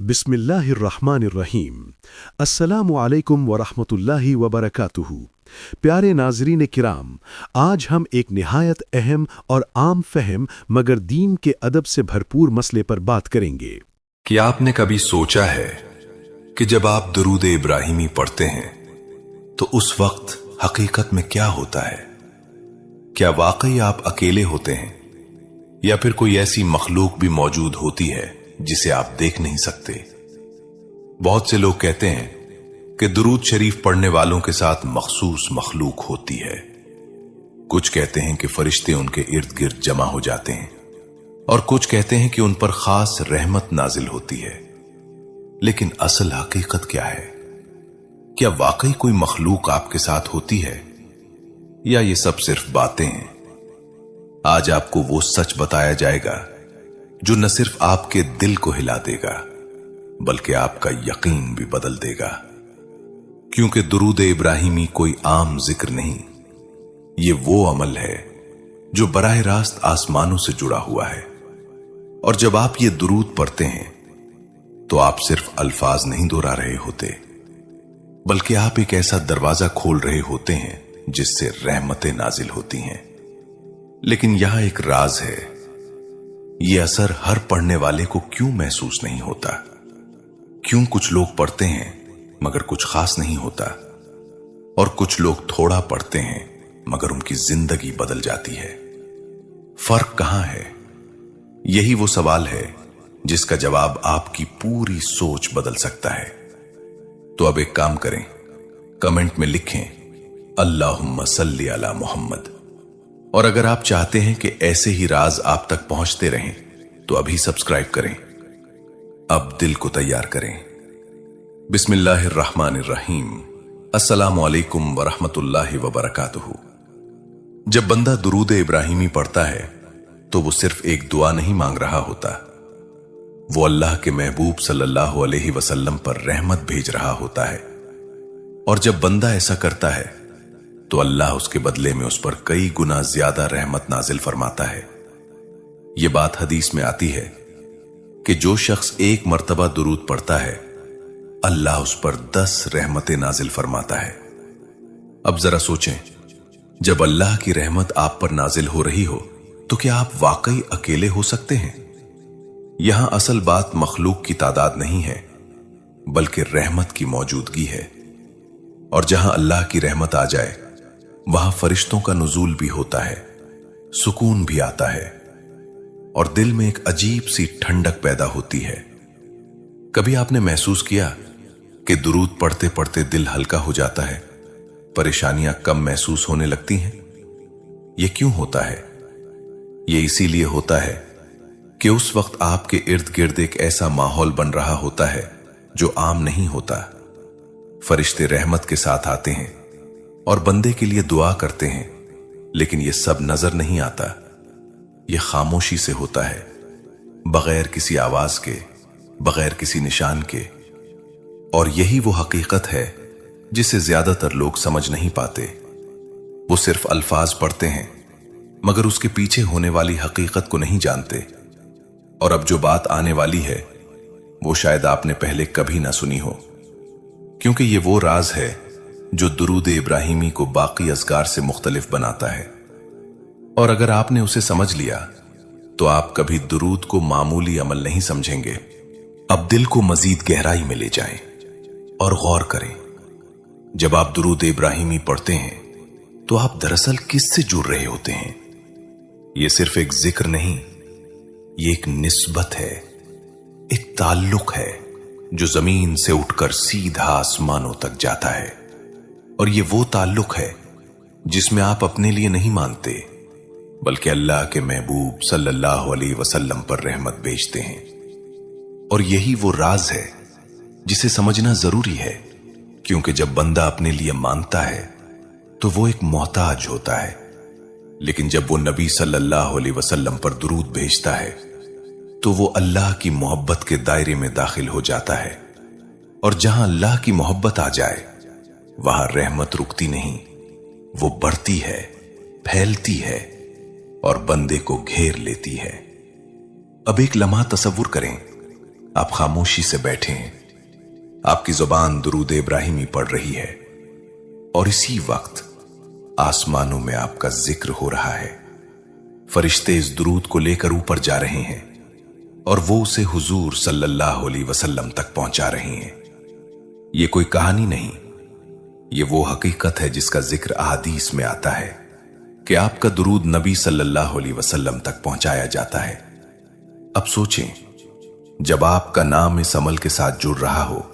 बिस्मिल्लाहिर्रहमानिर्रहीम। अस्सलामु अलैकुम वरहमतुल्लाहि वबरकातुहू। प्यारे नाज़रीन किराम, आज हम एक निहायत अहम और आम फहम मगर दीन के अदब से भरपूर मसले पर बात करेंगे कि आपने कभी सोचा है कि जब आप दुरूद इब्राहिमी पढ़ते हैं तो उस वक्त हकीकत में क्या होता है? क्या वाकई आप अकेले होते हैं या फिर कोई ऐसी मखलूक भी मौजूद होती है जिसे आप देख नहीं सकते? बहुत से लोग कहते हैं कि दुरूद शरीफ पढ़ने वालों के साथ मखसूस मखलूक होती है। कुछ कहते हैं कि फरिश्ते उनके इर्द गिर्द जमा हो जाते हैं और कुछ कहते हैं कि उन पर खास रहमत नाजिल होती है। लेकिन असल हकीकत क्या है? क्या वाकई कोई मखलूक आपके साथ होती है या ये सब सिर्फ बातें हैं? आज आपको वो सच बताया जाएगा जो न सिर्फ आपके दिल को हिला देगा बल्कि आपका यकीन भी बदल देगा। क्योंकि दुरूद इब्राहिमी कोई आम जिक्र नहीं, ये वो अमल है जो बराह रास्त आसमानों से जुड़ा हुआ है। और जब आप ये दुरूद पढ़ते हैं तो आप सिर्फ अल्फाज नहीं दोहरा रहे होते बल्कि आप एक ऐसा दरवाजा खोल रहे होते हैं जिससे रहमतें नाजिल होती हैं। लेकिन यहां एक राज है, ये असर हर पढ़ने वाले को क्यों महसूस नहीं होता? क्यों कुछ लोग पढ़ते हैं मगर कुछ खास नहीं होता और कुछ लोग थोड़ा पढ़ते हैं मगर उनकी जिंदगी बदल जाती है? फर्क कहां है? यही वो सवाल है जिसका जवाब आपकी पूरी सोच बदल सकता है। तो अब एक काम करें, कमेंट में लिखें अल्लाहुम्मा सल्ली अला मोहम्मद। और अगर आप चाहते हैं कि ऐसे ही राज आप तक पहुंचते रहें तो अभी सब्सक्राइब करें। अब दिल को तैयार करें। बिस्मिल्लाहिर्रहमानिर्रहीम। अस्सलामु अलैकुम वरहमतुल्लाहि वबरकातुहू। जब बंदा दुरूद इब्राहिमी पढ़ता है तो वो सिर्फ एक दुआ नहीं मांग रहा होता, वो अल्लाह के महबूब सल्लल्लाहु अलैहि वसल्लम पर रहमत भेज रहा होता है। और जब बंदा ऐसा करता है तो अल्लाह उसके बदले में उस पर कई गुना ज्यादा रहमत नाजिल फरमाता है। यह बात हदीस में आती है कि जो शख्स एक मर्तबा दुरूद पढ़ता है अल्लाह उस पर 10 रहमतें नाजिल फरमाता है। अब जरा सोचें, जब अल्लाह की रहमत आप पर नाजिल हो रही हो तो क्या आप वाकई अकेले हो सकते हैं? यहां असल बात मखलूक की तादाद नहीं है बल्कि रहमत की मौजूदगी है। और जहां अल्लाह की रहमत आ जाए वहां फरिश्तों का नुज़ूल भी होता है, सुकून भी आता है और दिल में एक अजीब सी ठंडक पैदा होती है। कभी आपने महसूस किया कि दुरूद पढ़ते पढ़ते दिल हल्का हो जाता है, परेशानियां कम महसूस होने लगती हैं? यह क्यों होता है? यह इसीलिए होता है कि उस वक्त आपके इर्द गिर्द एक ऐसा माहौल बन रहा होता है जो आम नहीं होता। फरिश्ते रहमत के साथ आते हैं और बंदे के लिए दुआ करते हैं, लेकिन यह सब नजर नहीं आता। यह खामोशी से होता है, बगैर किसी आवाज के, बगैर किसी निशान के। और यही वो हकीकत है जिसे ज्यादातर लोग समझ नहीं पाते। वो सिर्फ अल्फाज पढ़ते हैं मगर उसके पीछे होने वाली हकीकत को नहीं जानते। और अब जो बात आने वाली है वो शायद आपने पहले कभी ना सुनी हो, क्योंकि ये वो राज है जो दुरूद इब्राहिमी को बाकी अज़कार से मुख्तलिफ बनाता है। और अगर आपने उसे समझ लिया तो आप कभी दुरूद को मामूली अमल नहीं समझेंगे। अब दिल को मजीद गहराई में ले जाएं और गौर करें। जब आप दुरूद इब्राहिमी पढ़ते हैं तो आप दरअसल किससे जुड़ रहे होते हैं? यह सिर्फ एक जिक्र नहीं, ये एक निस्बत है, एक ताल्लुक है जो जमीन से उठकर सीधा आसमानों तक जाता है। और ये वो ताल्लुक है जिसमें आप अपने लिए नहीं मांगते बल्कि अल्लाह के महबूब सल्लल्लाहु अलैहि वसल्लम पर रहमत भेजते हैं। और यही वो राज है जिसे समझना जरूरी है, क्योंकि जब बंदा अपने लिए मांगता है तो वो एक मोहताज होता है, लेकिन जब वो नबी सल्लल्लाहु अलैहि वसल्लम पर दुरूद भेजता है तो वो अल्लाह की मोहब्बत के दायरे में दाखिल हो जाता है। और जहां अल्लाह की मोहब्बत आ जाए वहां रहमत रुकती नहीं, वो बढ़ती है, फैलती है और बंदे को घेर लेती है। अब एक लम्हा तसव्वुर करें आप खामोशी से बैठे हैं, आपकी जुबान दुरूद इब्राहिमी पढ़ रही है और इसी वक्त आसमानों में आपका जिक्र हो रहा है। फरिश्ते इस दुरूद को लेकर ऊपर जा रहे हैं और वो उसे हुजूर सल्लल्लाहु अलैहि वसल्लम तक पहुंचा रहे हैं। ये कोई कहानी नहीं, ये वो हकीकत है जिसका जिक्र अहादीस में आता है कि आपका दुरूद नबी सल्लल्लाहु अलैहि वसल्लम तक पहुंचाया जाता है। अब सोचें, जब आपका नाम इस अमल के साथ जुड़ रहा हो,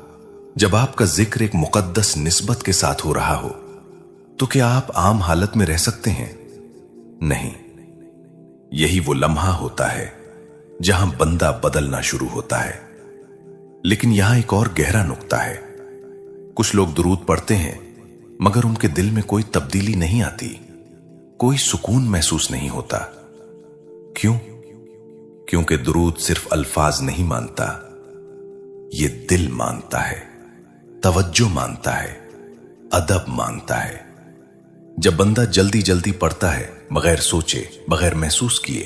जब आपका जिक्र एक मुकद्दस निस्बत के साथ हो रहा हो, तो क्या आप आम हालत में रह सकते हैं? नहीं। यही वो लम्हा होता है जहां बंदा बदलना शुरू होता है। लेकिन यहां एक और गहरा नुक्ता है। कुछ लोग दुरूद पढ़ते हैं मगर उनके दिल में कोई तब्दीली नहीं आती, कोई सुकून महसूस नहीं होता। क्यों? क्योंकि दुरूद सिर्फ अल्फाज नहीं मानता, ये दिल मानता है, तवज्जो मानता है, अदब मानता है। जब बंदा जल्दी जल्दी पढ़ता है, बगैर सोचे, बगैर महसूस किए,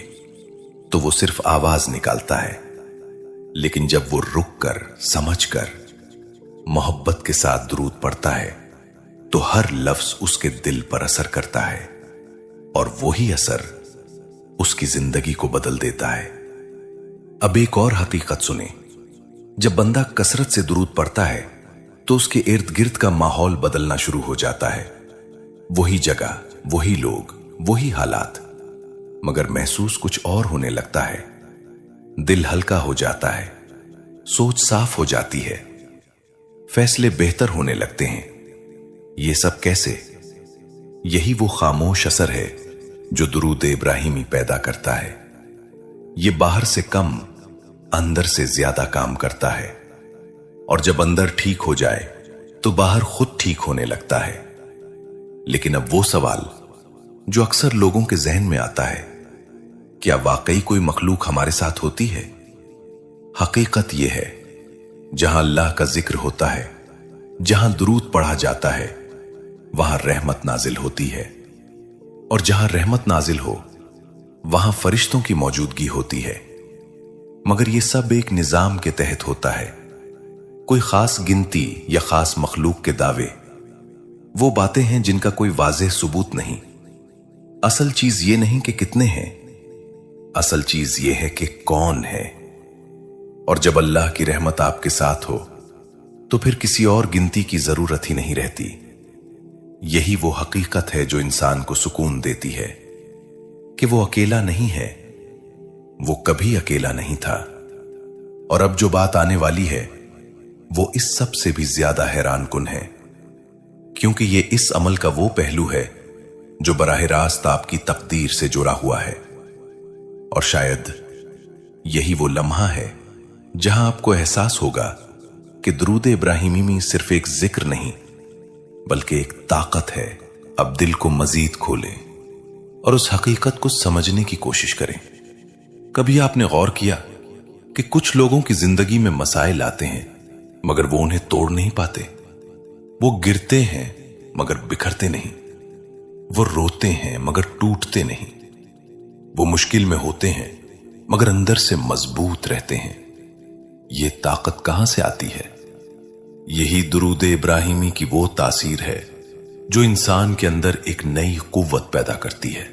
तो वो सिर्फ आवाज निकालता है। लेकिन जब वो रुक कर, समझ कर, मोहब्बत के साथ दुरूद पढ़ता है, तो हर लफ्ज उसके दिल पर असर करता है और वही असर उसकी जिंदगी को बदल देता है। अब एक और हकीकत सुने। जब बंदा कसरत से दुरूद पढ़ता है तो उसके इर्द गिर्द का माहौल बदलना शुरू हो जाता है। वही जगह, वही लोग, वही हालात, मगर महसूस कुछ और होने लगता है। दिल हल्का हो जाता है, सोच साफ हो जाती है, फैसले बेहतर होने लगते हैं। ये सब कैसे? यही वो खामोश असर है जो दुरूद इब्राहिमी पैदा करता है। ये बाहर से कम, अंदर से ज्यादा काम करता है। और जब अंदर ठीक हो जाए तो बाहर खुद ठीक होने लगता है। लेकिन अब वो सवाल जो अक्सर लोगों के जहन में आता है, क्या वाकई कोई मखलूक हमारे साथ होती है? हकीकत यह है, जहां अल्लाह का जिक्र होता है, जहां दुरूद पढ़ा जाता है, वहां रहमत नाजिल होती है। और जहां रहमत नाजिल हो, वहां फरिश्तों की मौजूदगी होती है। मगर यह सब एक निजाम के तहत होता है। कोई खास गिनती या खास मखलूक के दावे वो बातें हैं जिनका कोई वाज़ेह सबूत नहीं। असल चीज ये नहीं कि कितने हैं, असल चीज ये है कि कौन है। और जब अल्लाह की रहमत आपके साथ हो तो फिर किसी और गिनती की जरूरत ही नहीं रहती। यही वो हकीकत है जो इंसान को सुकून देती है कि वो अकेला नहीं है, वो कभी अकेला नहीं था। और अब जो बात आने वाली है वो इस सब से भी ज्यादा हैरान कुन है, क्योंकि ये इस अमल का वो पहलू है जो बराह रास्त आपकी तकदीर से जुड़ा हुआ है। और शायद यही वो लम्हा है जहां आपको एहसास होगा कि दुरूद इब्राहिमी में सिर्फ एक जिक्र नहीं बल्कि एक ताकत है। अब दिल को मजीद खोलें और उस हकीकत को समझने की कोशिश करें। कभी आपने गौर किया कि कुछ लोगों की जिंदगी में मसाइल आते हैं मगर वो उन्हें तोड़ नहीं पाते। वो गिरते हैं मगर बिखरते नहीं, वो रोते हैं मगर टूटते नहीं, वो मुश्किल में होते हैं मगर अंदर से मजबूत रहते हैं। ये ताकत कहां से आती है? यही दुरूद इब्राहिमी की वो तासीर है जो इंसान के अंदर एक नई कुव्वत पैदा करती है।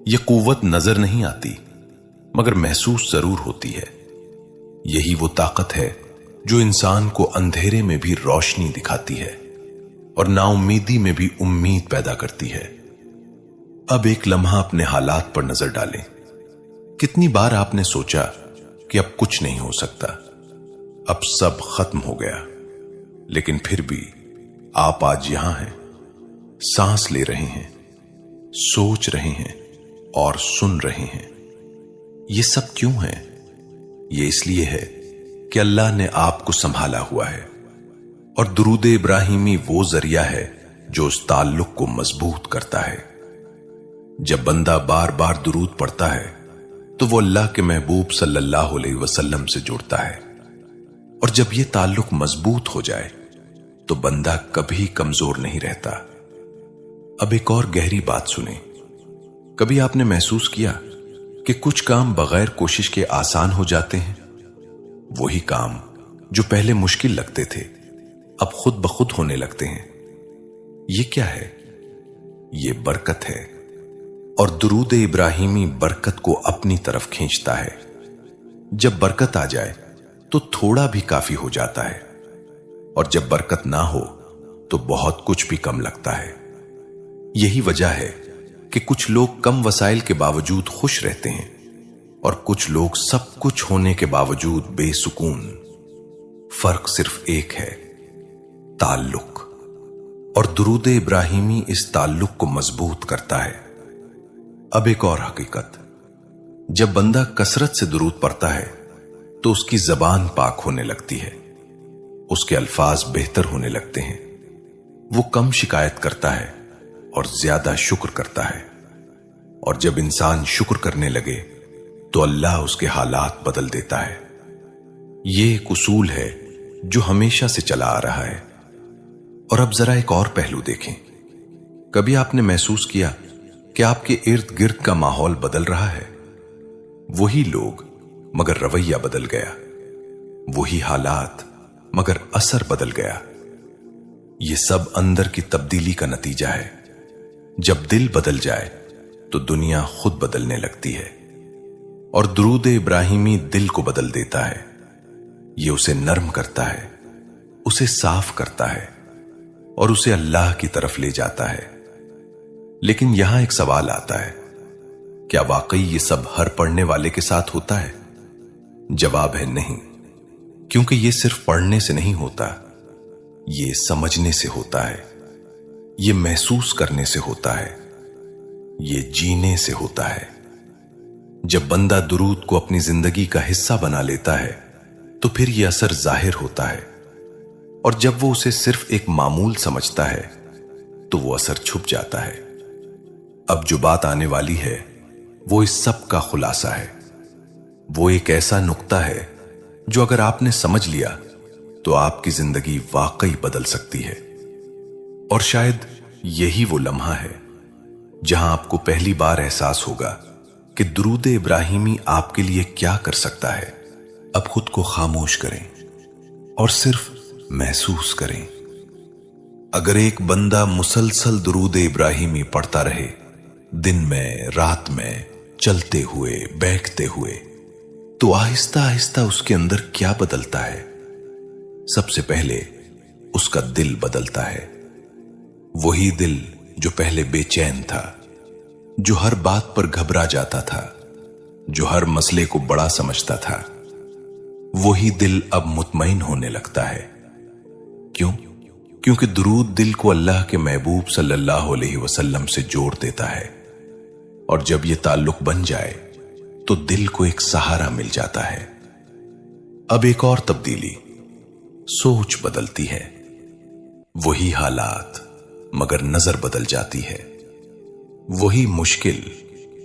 ये कुव्वत नजर नहीं आती मगर महसूस जरूर होती है। यही वो ताकत है जो इंसान को अंधेरे में भी रोशनी दिखाती है और नाउम्मीदी में भी उम्मीद पैदा करती है। अब एक लम्हा अपने हालात पर नजर डालें। कितनी बार आपने सोचा कि अब कुछ नहीं हो सकता, अब सब खत्म हो गया, लेकिन फिर भी आप आज यहां हैं, सांस ले रहे हैं, सोच रहे हैं और सुन रहे हैं। ये सब क्यों है? ये इसलिए है कि अल्लाह ने आपको संभाला हुआ है। और दुरूद इब्राहिमी वो जरिया है जो उस ताल्लुक को मजबूत करता है। जब बंदा बार बार दुरूद पढ़ता है तो वो अल्लाह के महबूब सल्लल्लाहु अलैहि वसल्लम से जुड़ता है। और जब ये ताल्लुक मजबूत हो जाए तो बंदा कभी कमजोर नहीं रहता। अब एक और गहरी बात सुने। कभी आपने महसूस किया कि कुछ काम बगैर कोशिश के आसान हो जाते हैं? वही काम जो पहले मुश्किल लगते थे अब खुद ब खुद होने लगते हैं। ये क्या है? ये बरकत है। और दुरूद इब्राहिमी बरकत को अपनी तरफ खींचता है। जब बरकत आ जाए तो थोड़ा भी काफी हो जाता है, और जब बरकत ना हो तो बहुत कुछ भी कम लगता है। यही वजह है कि कुछ लोग कम वसाइल के बावजूद खुश रहते हैं और कुछ लोग सब कुछ होने के बावजूद बेसुकून। फर्क सिर्फ एक है, ताल्लुक। और दुरूद इब्राहिमी इस ताल्लुक को मजबूत करता है। अब एक और हकीकत, जब बंदा कसरत से दुरूद पढ़ता है तो उसकी जबान पाक होने लगती है, उसके अल्फाज बेहतर होने लगते हैं, वो कम शिकायत करता है और ज्यादा शुक्र करता है। और जब इंसान शुक्र करने लगे तो अल्लाह उसके हालात बदल देता है। ये एक उसूल है जो हमेशा से चला आ रहा है। और अब जरा एक और पहलू देखें। कभी आपने महसूस किया कि आपके इर्द गिर्द का माहौल बदल रहा है? वही लोग मगर रवैया बदल गया, वही हालात मगर असर बदल गया। ये सब अंदर की तब्दीली का नतीजा है। जब दिल बदल जाए तो दुनिया खुद बदलने लगती है। और दुरूद इब्राहिमी दिल को बदल देता है। ये उसे नर्म करता है, उसे साफ करता है और उसे अल्लाह की तरफ ले जाता है। लेकिन यहां एक सवाल आता है, क्या वाकई ये सब हर पढ़ने वाले के साथ होता है? जवाब है नहीं, क्योंकि ये सिर्फ पढ़ने से नहीं होता, ये समझने से होता है, ये महसूस करने से होता है, ये जीने से होता है। जब बंदा दुरूद को अपनी जिंदगी का हिस्सा बना लेता है तो फिर यह असर जाहिर होता है, और जब वो उसे सिर्फ एक मामूल समझता है तो वो असर छुप जाता है। अब जो बात आने वाली है वो इस सब का खुलासा है। वो एक ऐसा नुक्ता है जो अगर आपने समझ लिया तो आपकी जिंदगी वाकई बदल सकती है। और शायद यही वो लम्हा है जहां आपको पहली बार एहसास होगा कि दुरूद इब्राहिमी आपके लिए क्या कर सकता है। अब खुद को खामोश करें और सिर्फ महसूस करें। अगर एक बंदा मुसलसल दुरूद इब्राहिमी पढ़ता रहे, दिन में, रात में, चलते हुए, बैठते हुए, तो आहिस्ता आहिस्ता उसके अंदर क्या बदलता है? सबसे पहले उसका दिल बदलता है। वही दिल जो पहले बेचैन था, जो हर बात पर घबरा जाता था, जो हर मसले को बड़ा समझता था, वही दिल अब मुतमईन होने लगता है। क्यों? क्योंकि दुरूद दिल को अल्लाह के महबूब सल्लल्लाहु अलैहि वसल्लम से जोड़ देता है। और जब यह ताल्लुक बन जाए तो दिल को एक सहारा मिल जाता है। अब एक और तब्दीली, सोच बदलती है। वही हालात मगर नजर बदल जाती है। वही मुश्किल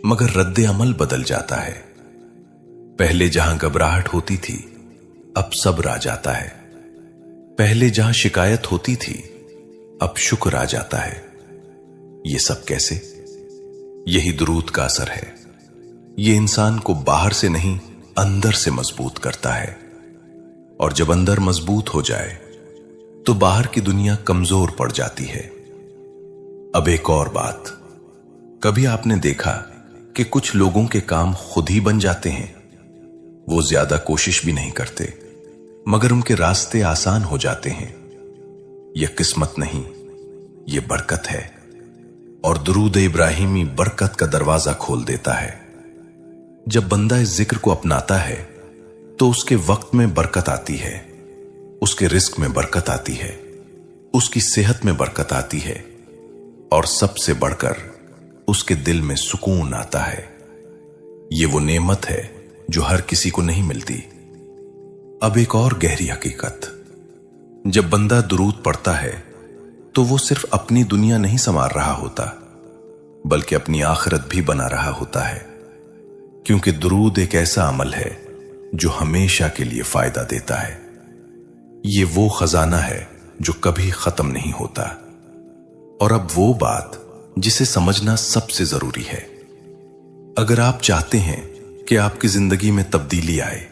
मगर रद्द अमल बदल जाता है। पहले जहां घबराहट होती थी अब सब्र आ जाता है। पहले जहां शिकायत होती थी अब शुक्र आ जाता है। ये सब कैसे? यही दुरूद का असर है। ये इंसान को बाहर से नहीं अंदर से मजबूत करता है। और जब अंदर मजबूत हो जाए तो बाहर की दुनिया कमजोर पड़ जाती है। अब एक और बात, कभी आपने देखा कि कुछ लोगों के काम खुद ही बन जाते हैं? वो ज्यादा कोशिश भी नहीं करते मगर उनके रास्ते आसान हो जाते हैं। यह किस्मत नहीं, यह बरकत है। और दुरूद इब्राहिमी बरकत का दरवाजा खोल देता है। जब बंदा इस जिक्र को अपनाता है तो उसके वक्त में बरकत आती है, उसके रिस्क में बरकत आती है, उसकी सेहत में बरकत आती है, और सबसे बढ़कर उसके दिल में सुकून आता है। ये वो नेमत है जो हर किसी को नहीं मिलती। अब एक और गहरी हकीकत, जब बंदा दुरूद पढ़ता है तो वो सिर्फ अपनी दुनिया नहीं संवार रहा होता बल्कि अपनी आखिरत भी बना रहा होता है। क्योंकि दुरूद एक ऐसा अमल है जो हमेशा के लिए फायदा देता है। ये वो खजाना है जो कभी खत्म नहीं होता। और अब वो बात जिसे समझना सबसे जरूरी है। अगर आप चाहते हैं कि आपकी जिंदगी में तब्दीली आए,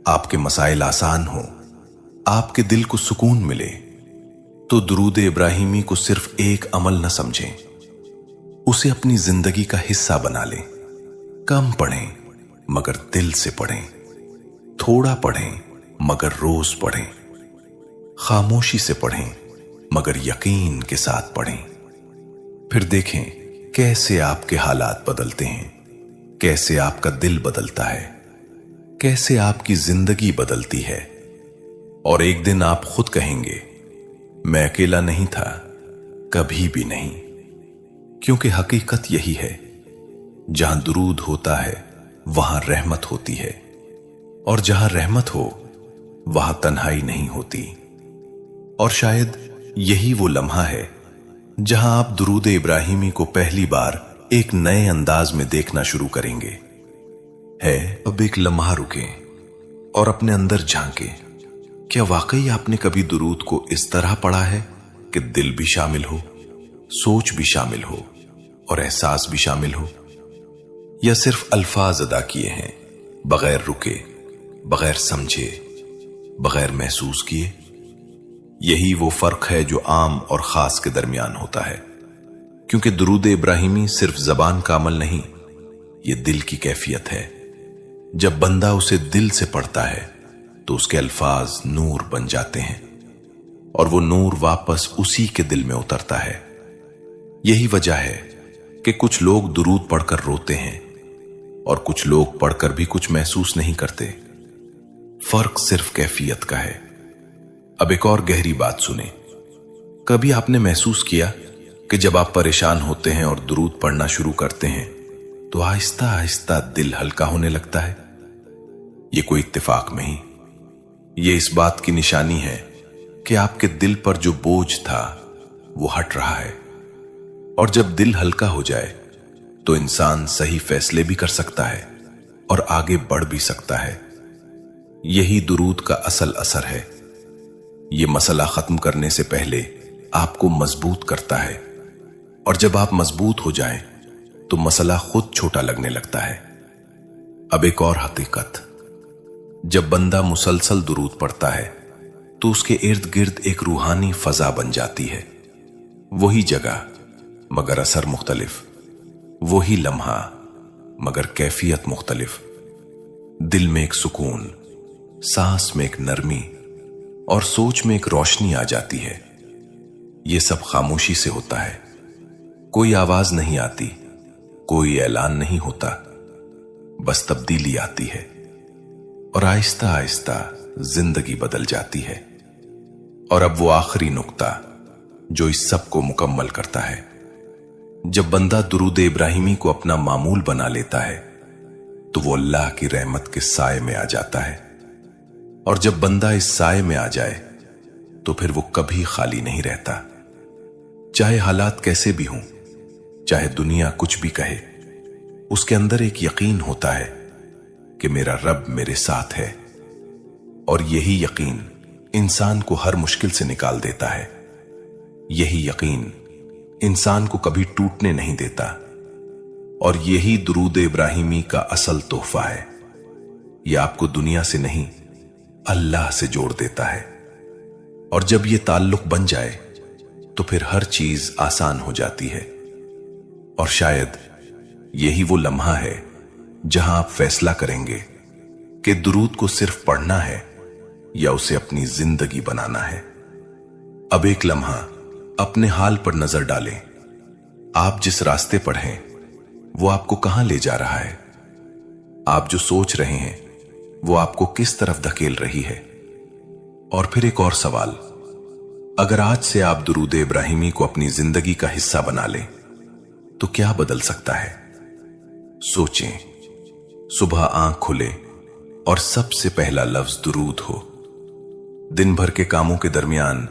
आपके मसाइल आसान हो, आपके दिल को सुकून मिले, तो दुरूद इब्राहिमी को सिर्फ एक अमल न समझें, उसे अपनी जिंदगी का हिस्सा बना लें। कम पढ़ें मगर दिल से पढ़ें, थोड़ा पढ़ें मगर रोज पढ़ें, खामोशी से पढ़ें मगर यकीन के साथ पढ़ें। फिर देखें कैसे आपके हालात बदलते हैं, कैसे आपका दिल बदलता है, कैसे आपकी जिंदगी बदलती है। और एक दिन आप खुद कहेंगे, मैं अकेला नहीं था, कभी भी नहीं। क्योंकि हकीकत यही है, जहां दुरूद होता है वहां रहमत होती है, और जहां रहमत हो वहां तन्हाई नहीं होती। और शायद यही वो लम्हा है जहां आप दुरूद इब्राहिमी को पहली बार एक नए अंदाज में देखना शुरू करेंगे। है अब एक लम्हा रुकें और अपने अंदर झांकें। क्या वाकई आपने कभी दुरूद को इस तरह पढ़ा है कि दिल भी शामिल हो, सोच भी शामिल हो और एहसास भी शामिल हो, या सिर्फ अल्फाज अदा किए हैं बगैर रुके, बगैर समझे, बगैर महसूस किए? यही वो फर्क है जो आम और खास के दरमियान होता है। क्योंकि दुरूद इब्राहिमी सिर्फ जबान का अमल नहीं, ये दिल की कैफियत है। जब बंदा उसे दिल से पढ़ता है तो उसके अल्फाज नूर बन जाते हैं और वो नूर वापस उसी के दिल में उतरता है। यही वजह है कि कुछ लोग दुरूद पढ़कर रोते हैं और कुछ लोग पढ़कर भी कुछ महसूस नहीं करते। फर्क सिर्फ कैफियत का है। अब एक और गहरी बात सुने। कभी आपने महसूस किया कि जब आप परेशान होते हैं और दुरूद पढ़ना शुरू करते हैं तो आहिस्ता आहिस्ता दिल हल्का होने लगता है? ये कोई इत्तेफाक नहीं, ये इस बात की निशानी है कि आपके दिल पर जो बोझ था वो हट रहा है। और जब दिल हल्का हो जाए तो इंसान सही फैसले भी कर सकता है और आगे बढ़ भी सकता है। यही दुरूद का असल असर है। ये मसला खत्म करने से पहले आपको मजबूत करता है, और जब आप मजबूत हो जाएं तो मसला खुद छोटा लगने लगता है। अब एक और हकीकत, जब बंदा मुसलसल दुरूद पढ़ता है तो उसके इर्द गिर्द एक रूहानी फजा बन जाती है। वही जगह मगर असर मुख्तलिफ, वही लम्हा मगर कैफियत मुख्तलिफ। दिल में एक सुकून, सांस में एक नरमी और सोच में एक रोशनी आ जाती है। ये सब खामोशी से होता है। कोई आवाज नहीं आती, कोई ऐलान नहीं होता, बस तब्दीली आती है और आहिस्ता आहिस्ता जिंदगी बदल जाती है। और अब वो आखिरी नुक्ता जो इस सब को मुकम्मल करता है। जब बंदा दुरूद इब्राहिमी को अपना मामूल बना लेता है तो वो अल्लाह की रहमत के साए में आ जाता है। और जब बंदा इस साए में आ जाए तो फिर वो कभी खाली नहीं रहता। चाहे हालात कैसे भी हों, चाहे दुनिया कुछ भी कहे, उसके अंदर एक यकीन होता है कि मेरा रब मेरे साथ है। और यही यकीन इंसान को हर मुश्किल से निकाल देता है। यही यकीन इंसान को कभी टूटने नहीं देता। और यही दुरूद इब्राहिमी का असल तोहफा है। यह आपको दुनिया से नहीं, अल्लाह से जोड़ देता है। और जब यह ताल्लुक बन जाए तो फिर हर चीज आसान हो जाती है। और शायद यही वो लम्हा है जहां आप फैसला करेंगे कि दुरूद को सिर्फ पढ़ना है या उसे अपनी जिंदगी बनाना है। अब एक लम्हा अपने हाल पर नजर डालें। आप जिस रास्ते पर हैं वो आपको कहां ले जा रहा है? आप जो सोच रहे हैं वो आपको किस तरफ धकेल रही है? और फिर एक और सवाल, अगर आज से आप दुरूद इब्राहिमी को अपनी जिंदगी का हिस्सा बना लें तो क्या बदल सकता है? सोचें। सुबह आंख खुले और सबसे पहला लफ्ज दुरूद हो। दिन भर के कामों के दरमियान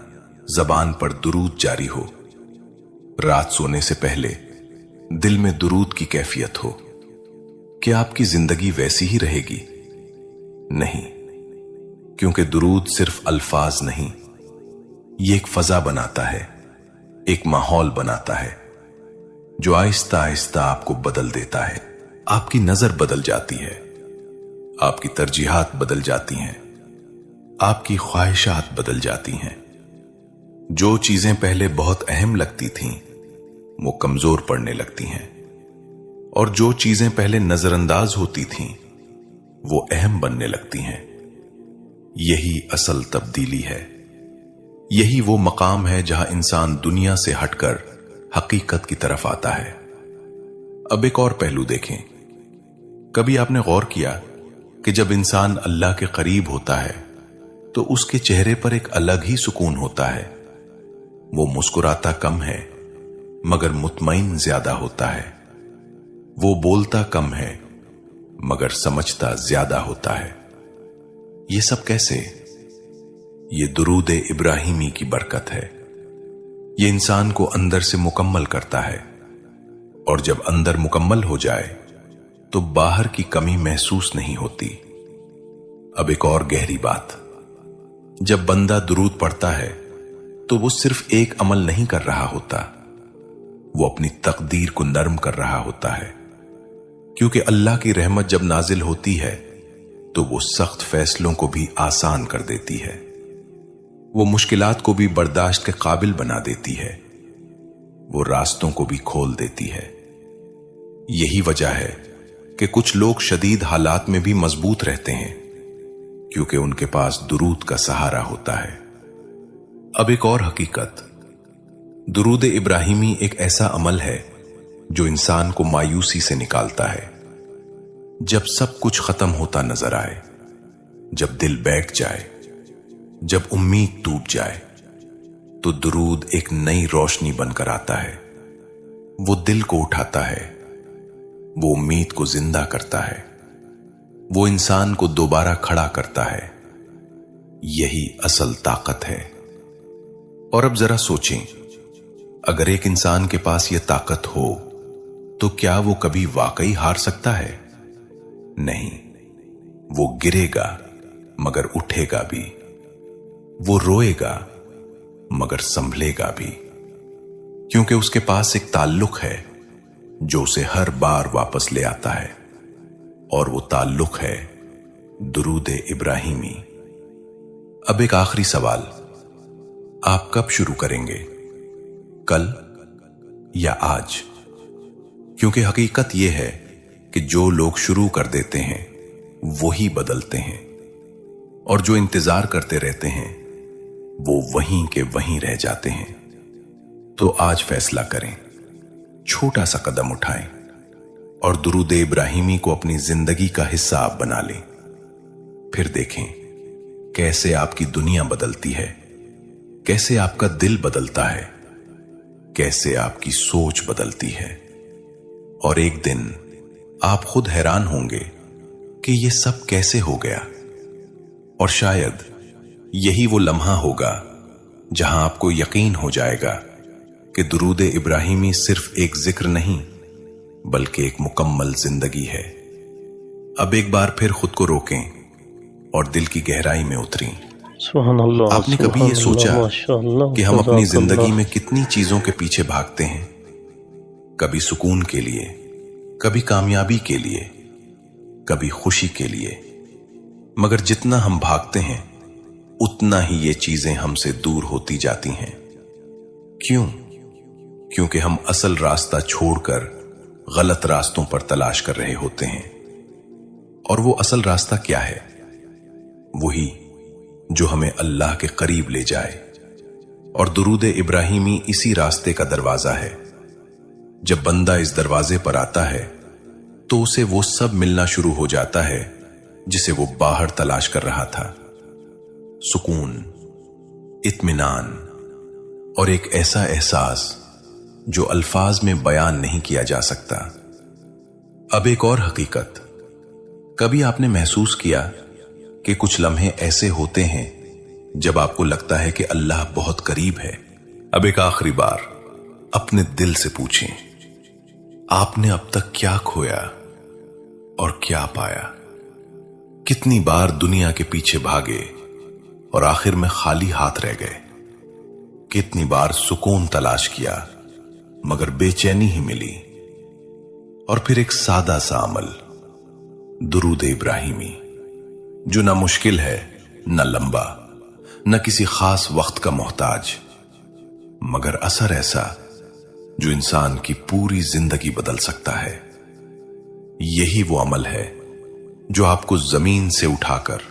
जबान पर दुरूद जारी हो। रात सोने से पहले दिल में दुरूद की कैफियत हो। क्या आपकी जिंदगी वैसी ही रहेगी? नहीं, क्योंकि दुरूद सिर्फ अल्फाज नहीं, ये एक फजा बनाता है, एक माहौल बनाता है जो आहिस्ता आहिस्ता आपको बदल देता है। आपकी नजर बदल जाती है, आपकी तरजीहात बदल जाती हैं, आपकी ख्वाहिशात बदल जाती हैं। जो चीजें पहले बहुत अहम लगती थीं, वो कमजोर पड़ने लगती हैं, और जो चीजें पहले नजरअंदाज होती थीं, वो अहम बनने लगती हैं। यही असल तब्दीली है। यही वो मकाम है जहां इंसान दुनिया से हटकर हकीकत की तरफ आता है। अब एक और पहलू देखें। कभी आपने गौर किया कि जब इंसान अल्लाह के करीब होता है तो उसके चेहरे पर एक अलग ही सुकून होता है। वो मुस्कुराता कम है मगर मुतमईन ज्यादा होता है। वो बोलता कम है मगर समझता ज्यादा होता है। ये सब कैसे? ये दुरूद इब्राहिमी की बरकत है। ये इंसान को अंदर से मुकम्मल करता है, और जब अंदर मुकम्मल हो जाए तो बाहर की कमी महसूस नहीं होती। अब एक और गहरी बात, जब बंदा दुरूद पढ़ता है तो वो सिर्फ एक अमल नहीं कर रहा होता, वो अपनी तकदीर को नरम कर रहा होता है। क्योंकि अल्लाह की रहमत जब नाजिल होती है तो वो सख्त फैसलों को भी आसान कर देती है। वो मुश्किलात को भी बर्दाश्त के काबिल बना देती है। वो रास्तों को भी खोल देती है। यही वजह है कि कुछ लोग शदीद हालात में भी मजबूत रहते हैं, क्योंकि उनके पास दुरूद का सहारा होता है। अब एक और हकीकत, दुरूद इब्राहिमी एक ऐसा अमल है जो इंसान को मायूसी से निकालता है। जब सब कुछ खत्म होता नजर आए, जब दिल बैठ जाए, जब उम्मीद टूट जाए, तो दुरूद एक नई रोशनी बनकर आता है। वो दिल को उठाता है, वो उम्मीद को जिंदा करता है, वो इंसान को दोबारा खड़ा करता है। यही असल ताकत है। और अब जरा सोचें, अगर एक इंसान के पास यह ताकत हो तो क्या वो कभी वाकई हार सकता है? नहीं। वो गिरेगा मगर उठेगा भी, वो रोएगा मगर संभलेगा भी, क्योंकि उसके पास एक ताल्लुक है जो उसे हर बार वापस ले आता है, और वो ताल्लुक है दुरूद इब्राहिमी। अब एक आखिरी सवाल, आप कब शुरू करेंगे? कल या आज? क्योंकि हकीकत यह है कि जो लोग शुरू कर देते हैं वही बदलते हैं, और जो इंतजार करते रहते हैं वो वहीं के वहीं रह जाते हैं। तो आज फैसला करें, छोटा सा कदम उठाएं और दुरूद इब्राहिमी को अपनी जिंदगी का हिस्सा आप बना लें। फिर देखें कैसे आपकी दुनिया बदलती है, कैसे आपका दिल बदलता है, कैसे आपकी सोच बदलती है। और एक दिन आप खुद हैरान होंगे कि ये सब कैसे हो गया। और शायद यही वो लम्हा होगा जहां आपको यकीन हो जाएगा कि दुरूद इब्राहिमी सिर्फ एक जिक्र नहीं बल्कि एक मुकम्मल जिंदगी है। अब एक बार फिर खुद को रोकें और दिल की गहराई में उतरें। आपने कभी ये सोचा कि हम अपनी जिंदगी में कितनी चीजों के पीछे भागते हैं? कभी सुकून के लिए, कभी कामयाबी के लिए, कभी खुशी के लिए, मगर जितना हम भागते हैं उतना ही ये चीजें हमसे दूर होती जाती हैं। क्यों? क्योंकि हम असल रास्ता छोड़कर गलत रास्तों पर तलाश कर रहे होते हैं। और वो असल रास्ता क्या है? वही जो हमें अल्लाह के करीब ले जाए। और दुरूद इब्राहिमी इसी रास्ते का दरवाजा है। जब बंदा इस दरवाजे पर आता है तो उसे वो सब मिलना शुरू हो जाता है जिसे वो बाहर तलाश कर रहा था। सुकून, इत्मीनान और एक ऐसा एहसास जो अल्फाज में बयान नहीं किया जा सकता। अब एक और हकीकत, कभी आपने महसूस किया कि कुछ लम्हे ऐसे होते हैं जब आपको लगता है कि अल्लाह बहुत करीब है? अब एक आखिरी बार अपने दिल से पूछें, आपने अब तक क्या खोया और क्या पाया? कितनी बार दुनिया के पीछे भागे और आखिर में खाली हाथ रह गए? कितनी बार सुकून तलाश किया मगर बेचैनी ही मिली? और फिर एक सादा सा अमल, दुरूद इब्राहिमी, जो ना मुश्किल है, न लंबा, न किसी खास वक्त का मोहताज, मगर असर ऐसा जो इंसान की पूरी जिंदगी बदल सकता है। यही वो अमल है जो आपको जमीन से उठाकर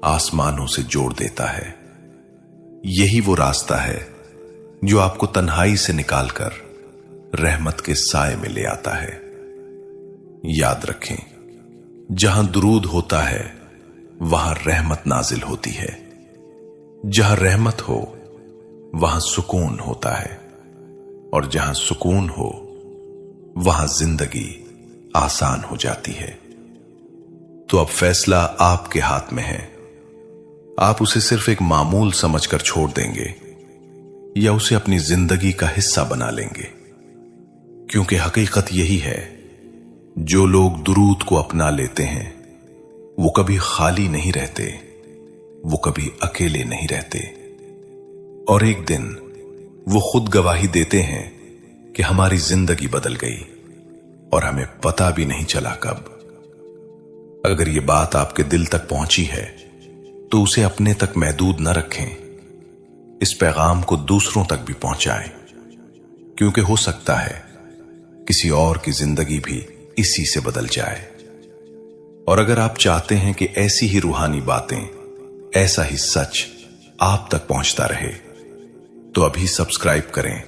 आसमानों से जोड़ देता है। यही वो रास्ता है जो आपको तन्हाई से निकालकर रहमत के साए में ले आता है। याद रखें, जहां दुरूद होता है वहां रहमत नाजिल होती है। जहां रहमत हो वहां सुकून होता है, और जहां सुकून हो वहां जिंदगी आसान हो जाती है। तो अब फैसला आपके हाथ में है। आप उसे सिर्फ एक मामूल समझकर छोड़ देंगे या उसे अपनी जिंदगी का हिस्सा बना लेंगे, क्योंकि हकीकत यही है, जो लोग दुरूद को अपना लेते हैं वो कभी खाली नहीं रहते, वो कभी अकेले नहीं रहते, और एक दिन वो खुद गवाही देते हैं कि हमारी जिंदगी बदल गई और हमें पता भी नहीं चला कब। अगर ये बात आपके दिल तक पहुंची है तो उसे अपने तक महदूद न रखें, इस पैगाम को दूसरों तक भी पहुंचाएं, क्योंकि हो सकता है किसी और की जिंदगी भी इसी से बदल जाए। और अगर आप चाहते हैं कि ऐसी ही रूहानी बातें, ऐसा ही सच आप तक पहुंचता रहे, तो अभी सब्सक्राइब करें